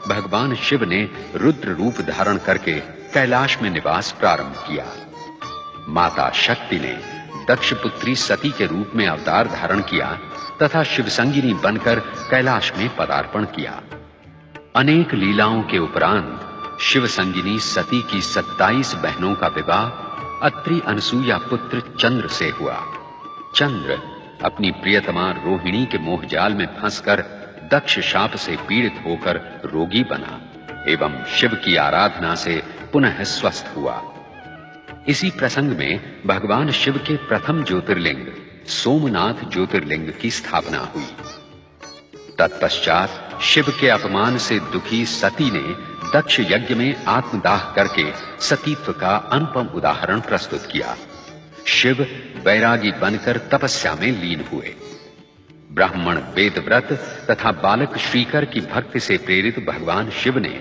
भगवान शिव ने रुद्र रूप धारण करके कैलाश में निवास प्रारंभ किया। माता शक्ति ने दक्ष पुत्री सती के रूप में अवतार धारण किया तथा शिवसंगिनी बनकर कैलाश में पदार्पण किया। अनेक लीलाओं के उपरांत शिवसंगिनी सती की 27 बहनों का विवाह अत्रि अनसुया पुत्र चंद्र से हुआ। चंद्र अपनी प्रियतमा रोहिणी के मोहजाल में फंसकर दक्ष शाप से पीड़ित होकर रोगी बना एवं शिव की आराधना से पुनः स्वस्थ हुआ। इसी प्रसंग में भगवान शिव के प्रथम ज्योतिर्लिंग सोमनाथ ज्योतिर्लिंग की स्थापना हुई। तत्पश्चात शिव के अपमान से दुखी सती ने दक्ष यज्ञ में आत्मदाह करके सतीत्व का अनुपम उदाहरण प्रस्तुत किया। शिव वैरागी बनकर तपस्या में लीन हुए। ब्राह्मण वेदव्रत तथा बालक श्रीकर की भक्ति से प्रेरित भगवान शिव ने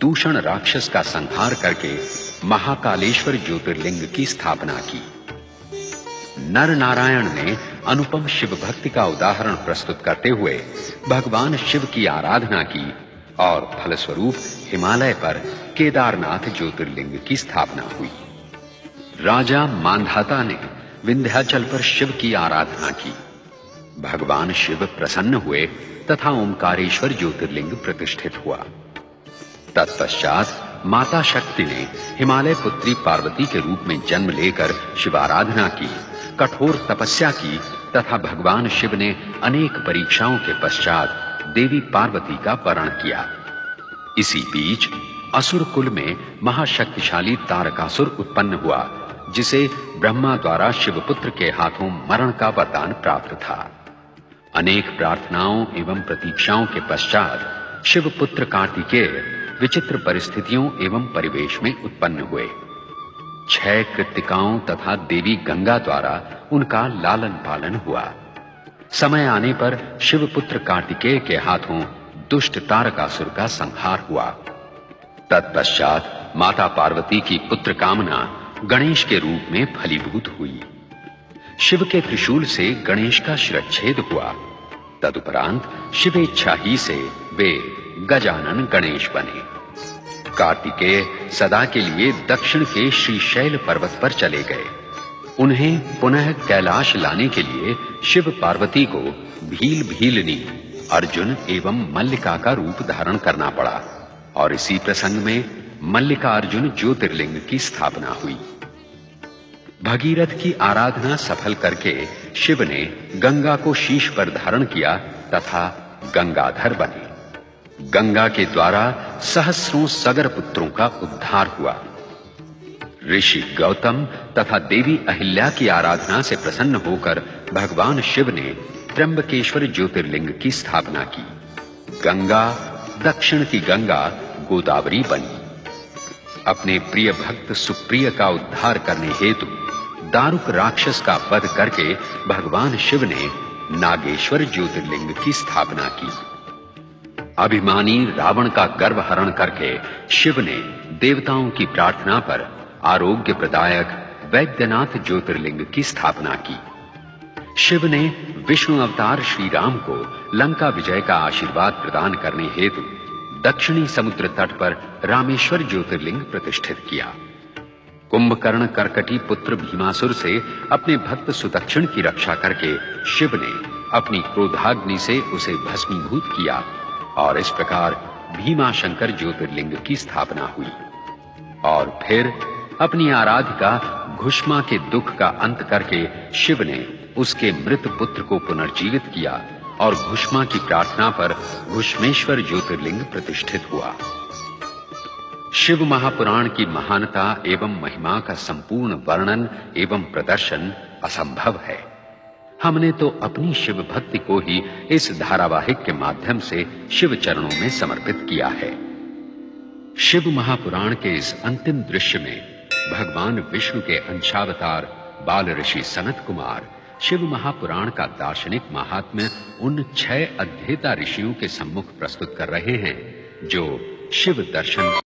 दूषण राक्षस का संहार करके महाकालेश्वर ज्योतिर्लिंग की स्थापना की। नर नारायण ने अनुपम शिव भक्ति का उदाहरण प्रस्तुत करते हुए भगवान शिव की आराधना की और फलस्वरूप हिमालय पर केदारनाथ ज्योतिर्लिंग की स्थापना हुई। राजा मांधाता ने विंध्याचल पर शिव की आराधना की। भगवान शिव प्रसन्न हुए तथा ओंकारेश्वर ज्योतिर्लिंग प्रतिष्ठित हुआ। तत्पश्चात माता शक्ति ने हिमालय पुत्री पार्वती के रूप में जन्म लेकर शिवाराधना की, कठोर तपस्या की तथा भगवान शिव ने अनेक परीक्षाओं के पश्चात देवी पार्वती का वरण किया। इसी बीच असुर कुल में महाशक्तिशाली तारकासुर उत्पन्न हुआ, जिसे ब्रह्मा द्वारा शिवपुत्र के हाथों मरण का वरदान प्राप्त था। अनेक प्रार्थनाओं एवं प्रतीक्षाओं के पश्चात शिवपुत्र कार्तिकेय विचित्र परिस्थितियों एवं परिवेश में उत्पन्न हुए। 6 कृत्तिकाओं तथा देवी गंगा द्वारा उनका लालन पालन हुआ। समय आने पर शिवपुत्र कार्तिकेय के हाथों दुष्ट तारकासुर का संहार हुआ। तत्पश्चात माता पार्वती की पुत्र कामना गणेश के रूप में फलीभूत हुई। शिव के त्रिशूल से गणेश का शिरच्छेद हुआ। तदुपरांत शिवेच्छा ही से वे गजानन गणेश बने। कार्तिकेय सदा के लिए दक्षिण के श्रीशैल पर्वत पर चले गए। उन्हें पुनः कैलाश लाने के लिए शिव पार्वती को भील भीलनी, अर्जुन एवं मल्लिका का रूप धारण करना पड़ा और इसी प्रसंग में मल्लिका अर्जुन ज्योतिर्लिंग की स्थापना हुई। भगीरथ की आराधना सफल करके शिव ने गंगा को शीश पर धारण किया तथा गंगाधर बने। गंगा के द्वारा सहस्रों सगर पुत्रों का उद्धार हुआ। ऋषि गौतम तथा देवी अहिल्या की आराधना से प्रसन्न होकर भगवान शिव ने त्र्यंबकेश्वर ज्योतिर्लिंग की स्थापना की। गंगा, दक्षिण की गंगा गोदावरी बनी। अपने प्रिय भक्त सुप्रिय का उद्धार करने हेतु दारुक राक्षस का वध करके भगवान शिव ने नागेश्वर ज्योतिर्लिंग की स्थापना की। अभिमानी रावण का गर्व हरण करके शिव ने देवताओं की प्रार्थना पर आरोग्य प्रदायक वैद्यनाथ ज्योतिर्लिंग की स्थापना की। शिव ने विष्णु अवतार श्री राम को लंका विजय का आशीर्वाद प्रदान करने हेतु दक्षिणी समुद्र तट पर रामेश्वर ज्योतिर्लिंग प्रतिष्ठित किया। कुंभकर्ण कर्कटी पुत्र भीमासुर से अपने भक्त सुदक्षिण की रक्षा करके शिव ने अपनी क्रोधाग्नि से उसे भस्मीभूत किया और इस प्रकार भीमाशंकर ज्योतिर्लिंग की स्थापना हुई। और फिर अपनी आराधिका घुष्मा के दुख का अंत करके शिव ने उसके मृत पुत्र को पुनर्जीवित किया और घुष्मा की प्रार्थना पर घुष्मेश्वर ज्योतिर्लिंग प्रतिष्ठित हुआ। शिव महापुराण की महानता एवं महिमा का संपूर्ण वर्णन एवं प्रदर्शन असंभव है। हमने तो अपनी शिव भक्ति को ही इस धारावाहिक के माध्यम से शिव चरणों में समर्पित किया है। शिव महापुराण के इस अंतिम दृश्य में भगवान विष्णु के अंशावतार बाल ऋषि सनत कुमार शिव महापुराण का दार्शनिक महात्म्य उन 6 अध्येता ऋषियों के सम्मुख प्रस्तुत कर रहे हैं जो शिव दर्शन